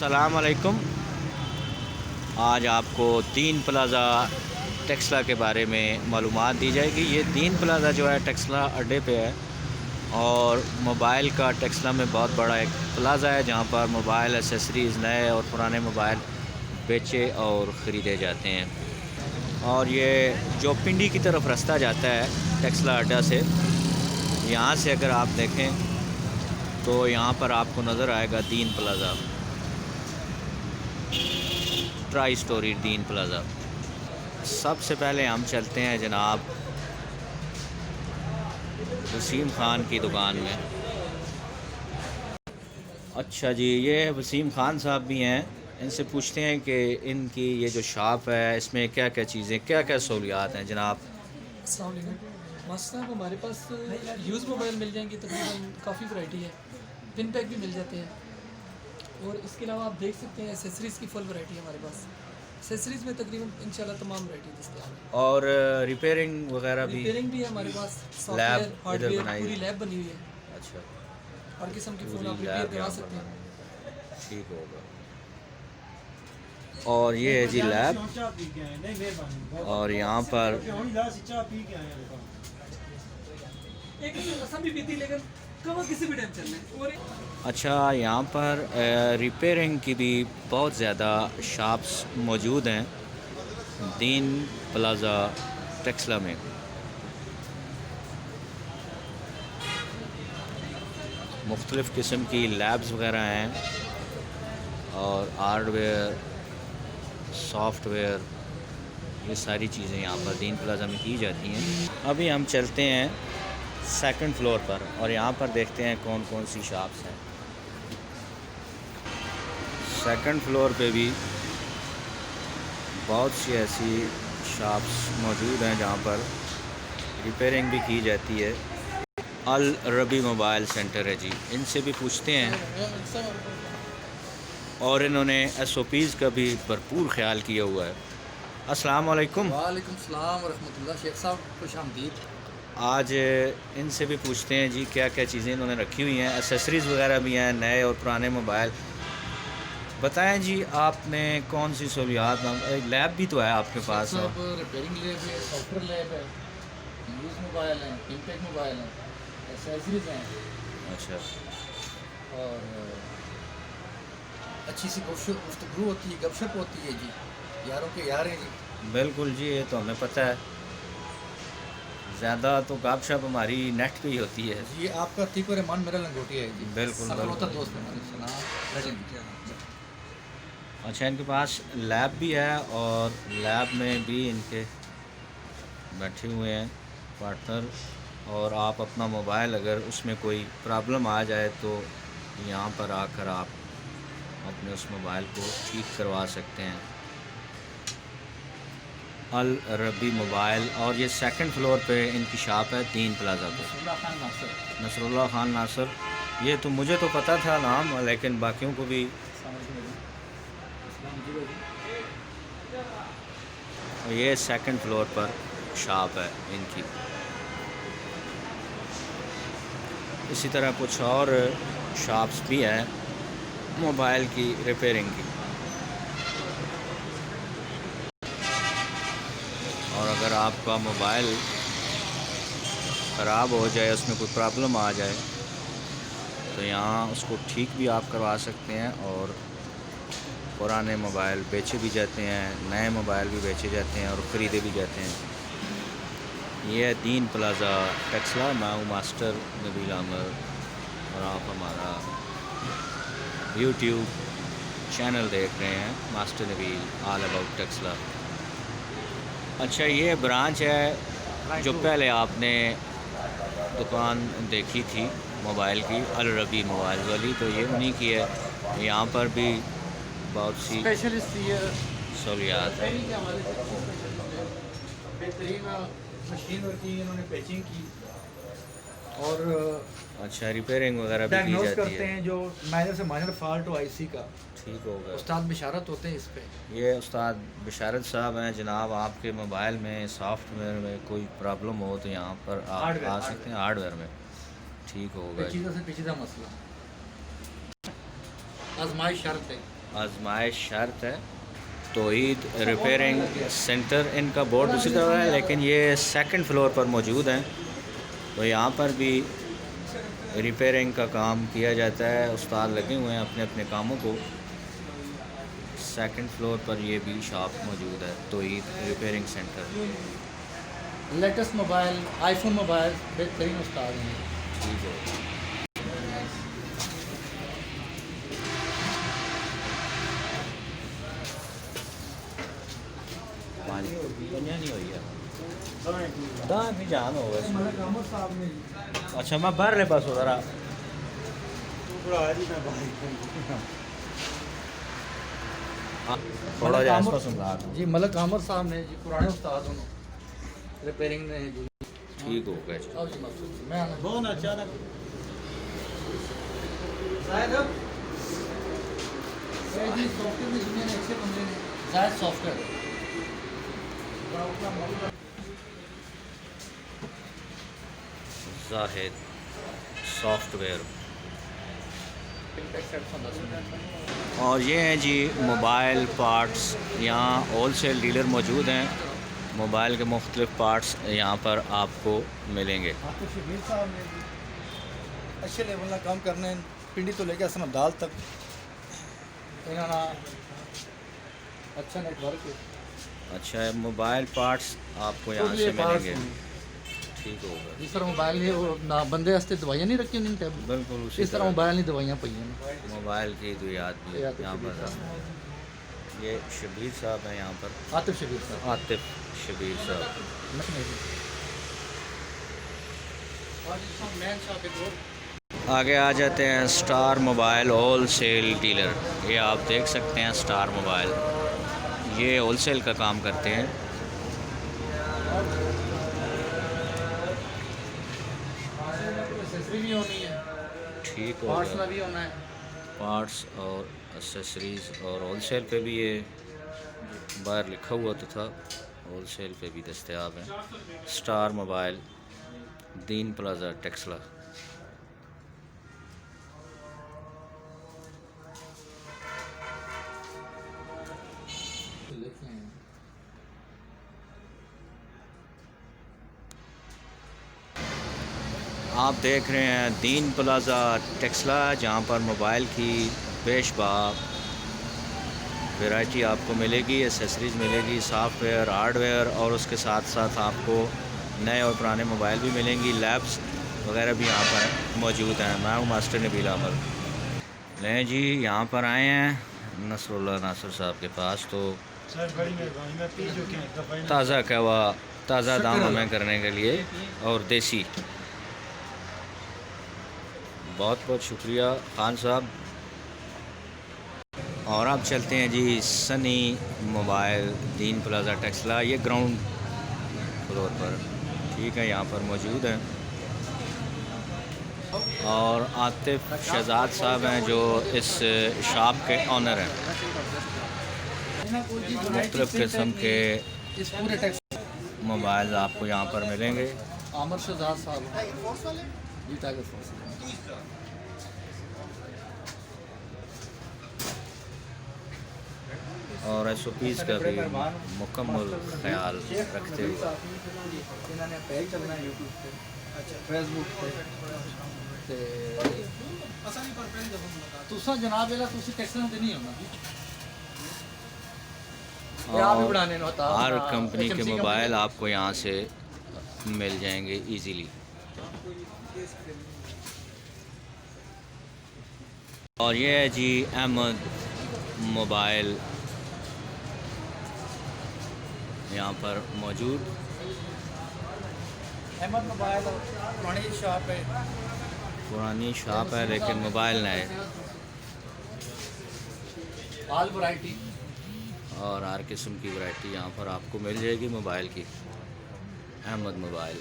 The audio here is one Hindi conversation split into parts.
अस्सलाम वालेकुम। आज आपको दीन प्लाज़ा टेक्सला के बारे में मालूमात दी जाएगी। ये दीन प्लाज़ा जो है टेक्सला अड्डे पे है और मोबाइल का टेक्सला में बहुत बड़ा एक प्लाज़ा है जहाँ पर मोबाइल एसेसरीज़ नए और पुराने मोबाइल बेचे और ख़रीदे जाते हैं। और ये जो पिंडी की तरफ रास्ता जाता है टेक्सला अड्डा से, यहाँ से अगर आप देखें तो यहाँ पर आपको नज़र आएगा दीन प्लाज़ा, ट्राई स्टोरी दीन प्लाज़ा। सबसे पहले हम चलते हैं जनाब वसीम ख़ान की दुकान में। अच्छा जी, ये वसीम ख़ान साहब भी हैं, इनसे पूछते हैं कि इनकी ये जो शॉप है इसमें क्या क्या चीज़ें, क्या क्या सहूलियात हैं जनाब। अस्सलाम वालेकुम मास्टर साहब, हमारे पास यूज़ मोबाइल मिल जाएंगे, तकरीबन काफ़ी वैरायटी है। पिन पैक भी मिल जाते हैं और इसके अलावा आप देख सकते हैं एसेसरीज़ की फुल वैरायटी है हमारे पास। एसेसरीज़ में तकरीबन इंशाल्लाह तमाम वैरायटी दस्तयाब है। और रिपेयरिंग वगैरह भी, रिपेयरिंग भी है हमारे पास, लैब सॉफ्टवेयर इधर हार्डवेयर बनाई पूरी है। लैब बनी हुई है। अच्छा, हर किस्म की फ़ोन पूरी आप रिपेयर लैब करा यहाँ सकते पर हैं। ठीक होगा। और ये है जी लैब, और यहाँ पर एक कसम भी पीती लेकिन कब किसी भी टाइम चलना है। और अच्छा, यहाँ पर रिपेयरिंग की भी बहुत ज़्यादा शॉप्स मौजूद हैं दीन प्लाज़ा टेक्सला में। मुख्तलिफ़ किस्म की लैब्स वगैरह हैं और हार्डवेयर, सॉफ्टवेयर, ये सारी चीज़ें यहाँ पर दीन प्लाज़ा में की जाती हैं। अभी हम चलते हैं सेकंड फ्लोर पर और यहाँ पर देखते हैं कौन कौन सी शॉप्स हैं। सेकंड फ्लोर पे भी बहुत सी ऐसी शॉप्स मौजूद हैं जहाँ पर रिपेयरिंग भी की जाती है। अल रबी मोबाइल सेंटर है जी, इनसे भी पूछते हैं। और इन्होंने SOPs का भी भरपूर ख्याल किया हुआ है। अस्सलाम वालेकुम। वालेकुम सलाम व रहमतुल्लाह। शेख साहब खुश आमदीद। आज इनसे भी पूछते हैं जी क्या क्या चीज़ें इन्होंने रखी हुई हैं। एसेसरीज़ वगैरह भी हैं, नए और पुराने मोबाइल। बताएं जी, आपने कौन सी सहूलियात, लैब भी तो है आपके पास? सब रिपेयरिंग लैब है, सॉफ्टवेयर लैब है, यूज़ मोबाइल हैं, इनटेक मोबाइल हैं, एसेसरीज हैं। अच्छा, और अच्छी सी गुफ्तगू होती है, गपशप होती है जी, यारों के यार हैं जी। बिल्कुल जी, ये तो हमें पता है। ज़्यादा तो गपशप हमारी नेट पे ही होती है। ये आपका तीको रहमान मेरा लंगोटी है जी। बिल्कुल सरलोता बिल्कुल। दोस्त हमारे सलाम। अच्छा, इनके पास लैब भी है और लैब में भी इनके बैठे हुए हैं पार्टनर। और आप अपना मोबाइल अगर उसमें कोई प्रॉब्लम आ जाए तो यहाँ पर आकर आप अपने उस मोबाइल को ठीक करवा सकते हैं। अल रबी मोबाइल। और ये सेकंड फ्लोर पे इनकी शॉप है दीन प्लाज़ा पे। नसरुल्लाह खान नासर, ये तो मुझे तो पता था नाम, लेकिन बाकियों को भी। और ये सेकंड फ्लोर पर शॉप है इनकी। इसी तरह कुछ और शॉप्स भी हैं मोबाइल की रिपेयरिंग की। और अगर आपका मोबाइल ख़राब हो जाए, उसमें कोई प्रॉब्लम आ जाए, तो यहाँ उसको ठीक भी आप करवा सकते हैं। और पुराने मोबाइल बेचे भी जाते हैं, नए मोबाइल भी बेचे जाते हैं और ख़रीदे भी जाते हैं। ये है दीन प्लाज़ा टेक्सला। मैं हूँ मास्टर नबील आमर और आप हमारा YouTube चैनल देख रहे हैं, master Nabeel all about Taxila. अच्छा, ये ब्रांच है जो पहले आपने दुकान देखी थी मोबाइल की, अल रबी मोबाइल वाली, तो ये उन्हीं की है। यहाँ पर भी बहुत सी स्पेशलिस्ट ये सहूलियात है। रिपेयरिंग के हवाले से बेहतरीन मशीन होती है, इन्होंने पैचिंग की और अच्छा, रिपेयरिंग वगैरह भी की डायग्नोस जाती करते है। हैं जो माइनर से माइनर फॉल्ट हो IC का। ठीक होगा। उस्ताद बिशारत होते हैं इस पे। ये उस्ताद बिशारत साहब हैं जनाब। आपके मोबाइल में सॉफ्टवेयर में कोई प्रॉब्लम हो तो यहाँ पर आप आ सकते हैं, हार्डवेयर में ठीक होगा। पेचीदा से पेचीदा मसला, आजमाइश शर्त है। आजमाइश शर्त है। तौहीद रिपेयरिंग सेंटर इनका बोर्ड दूसरी तरफ है, लेकिन ये सेकंड फ्लोर पर मौजूद हैं। तो यहाँ पर भी रिपेयरिंग का काम किया जाता है, उस्ताद लगे हुए हैं अपने अपने कामों को। सेकंड फ्लोर पर ये भी शॉप मौजूद है, Tauheed repairing centre. Latest mobile, iPhone mobile बेहतरीन उस्ताद हैं। ठीक है। नहीं हुई है भी जान हो अच्छा मैं बाहर ले पास ज़रा थोड़ा जा आस पास जी मलक आमर साहब ने जी पुराने उस्ताद उन्होंने रिपेयरिंग ने जी ठीक हो गया जी। आओ जी मकसूद मैं आना बहुत अचानक जी सॉफ्टवेयर में दुनिया में अच्छे बंदे ने जायद सॉफ्टवेयर जाहिद सॉफ्टवेयर। और ये हैं जी मोबाइल पार्ट्स। यहाँ होलसेल डीलर मौजूद हैं, मोबाइल के मुख्तलिफ़ पार्ट्स यहाँ पर आपको मिलेंगे। आपको शबीर साहब ने भी अच्छे लेवल का काम करने पिंडी तो लेकर असम दाल तक इन्होंने अच्छा नेटवर्क है। अच्छा है, मोबाइल पार्ट्स आपको यहाँ से मिलेंगे। ठीक होगा। जिस तरह मोबाइल है वो ना बंदे वास्ते दवाइयाँ नहीं रखी उन्होंने टैब बिल्कुल उसी इस तरह मोबाइल नहीं दवाइयाँ पई हैं मोबाइल की तो याद भी याद यहाँ पर। ये शबीर साहब हैं यहाँ पर, आतिफ शबीर साहब आतिफ शबीर साहब। आगे आ जाते हैं स्टार मोबाइल होलसेल डीलर। ये आप देख सकते हैं स्टार मोबाइल, ये होलसेल का काम करते हैं। एक्सेसरी भी होनी है, ठीक पार्ट्स होगा। में भी होना है। पार्ट्स और एसेसरीज़ और होलसेल पे भी, ये बाहर लिखा हुआ तो था, होलसेल पे भी दस्तयाब हैं। स्टार मोबाइल, दीन प्लाजा टेक्सला। आप देख रहे हैं दीन प्लाजा टेक्सला, जहाँ पर मोबाइल की बेशबा वैरायटी आपको मिलेगी, एसेसरीज़ मिलेगी, सॉफ्टवेयर, हार्डवेयर, और उसके साथ साथ आपको नए और पुराने मोबाइल भी मिलेंगी। लैब्स वगैरह भी यहाँ पर मौजूद हैं। मैं हूँ मास्टर नबील अहमद। लें जी, यहाँ पर आए हैं नसरुल्लाह नासिर साहब के पास, तो ताज़ा कहवा, ताज़ा दाम हमें करने के लिए और देसी। बहुत बहुत शुक्रिया खान साहब। और अब चलते हैं जी सनी मोबाइल, दीन प्लाजा टेक्सला, ये ग्राउंड फ्लोर पर, ठीक है, यहाँ पर मौजूद हैं। और आतिफ शहजाद साहब हैं जो इस शॉप के ऑनर हैं। मुख्तलिफ़ किस्म के इस पूरे टैक्स मोबाइल आपको यहाँ पर मिलेंगे। आमर शहजाद साहब जी टाइगर फोर्स और SOPs का भी मुकम्मल ख्याल रखते हुए। इन्होंने पैक करना है यूट्यूब पे, अच्छा फेसबुक पे तुसा जनाब एला तुसी टैक्सां ते नहीं होना आप ही बढ़ाने नो होता। हर कंपनी के मोबाइल आपको यहाँ से मिल जाएंगे इजीली। और ये है जी अहमद मोबाइल, यहाँ पर मौजूद। अहमद मोबाइल पुरानी शॉप है, पुरानी शॉप है लेकिन मोबाइल नए, ऑल वैरायटी और हर किस्म की वैरायटी यहाँ पर आपको मिल जाएगी मोबाइल की। अहमद मोबाइल,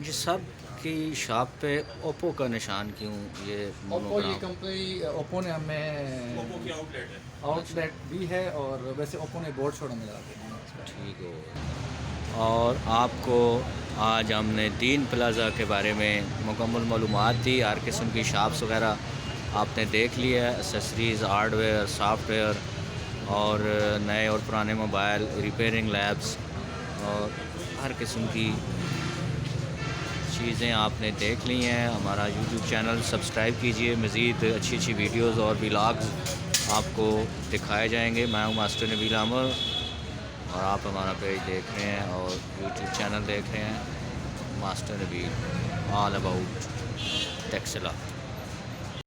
ये सब की शॉप पे ओप्पो का निशान क्यों? ये ओप्पो, ये मोनोग्राम। कंपनी ओप्पो ने हमें आउटलेट भी है और वैसे ओप्पो ने बोर्ड छोड़ा मिला के। ठीक हो। और आपको आज हमने दीन प्लाज़ा के बारे में मुकम्मल मालूमात दी, हर किस्म की शॉप्स वगैरह आपने देख लिया है। एसेसरीज़, हार्डवेयर, सॉफ्टवेयर और नए और पुराने मोबाइल रिपेयरिंग लैब्स और हर किस्म की चीज़ें आपने देख ली हैं। हमारा यूट्यूब चैनल सब्सक्राइब कीजिए, मज़ीद अच्छी अच्छी वीडियोज़ और व्लॉग्स आपको दिखाए जाएंगे। मैं हूँ मास्टर नबील आमर और आप हमारा पेज देख रहे हैं और यूट्यूब चैनल देख रहे हैं master Nabeel, all about Taxila.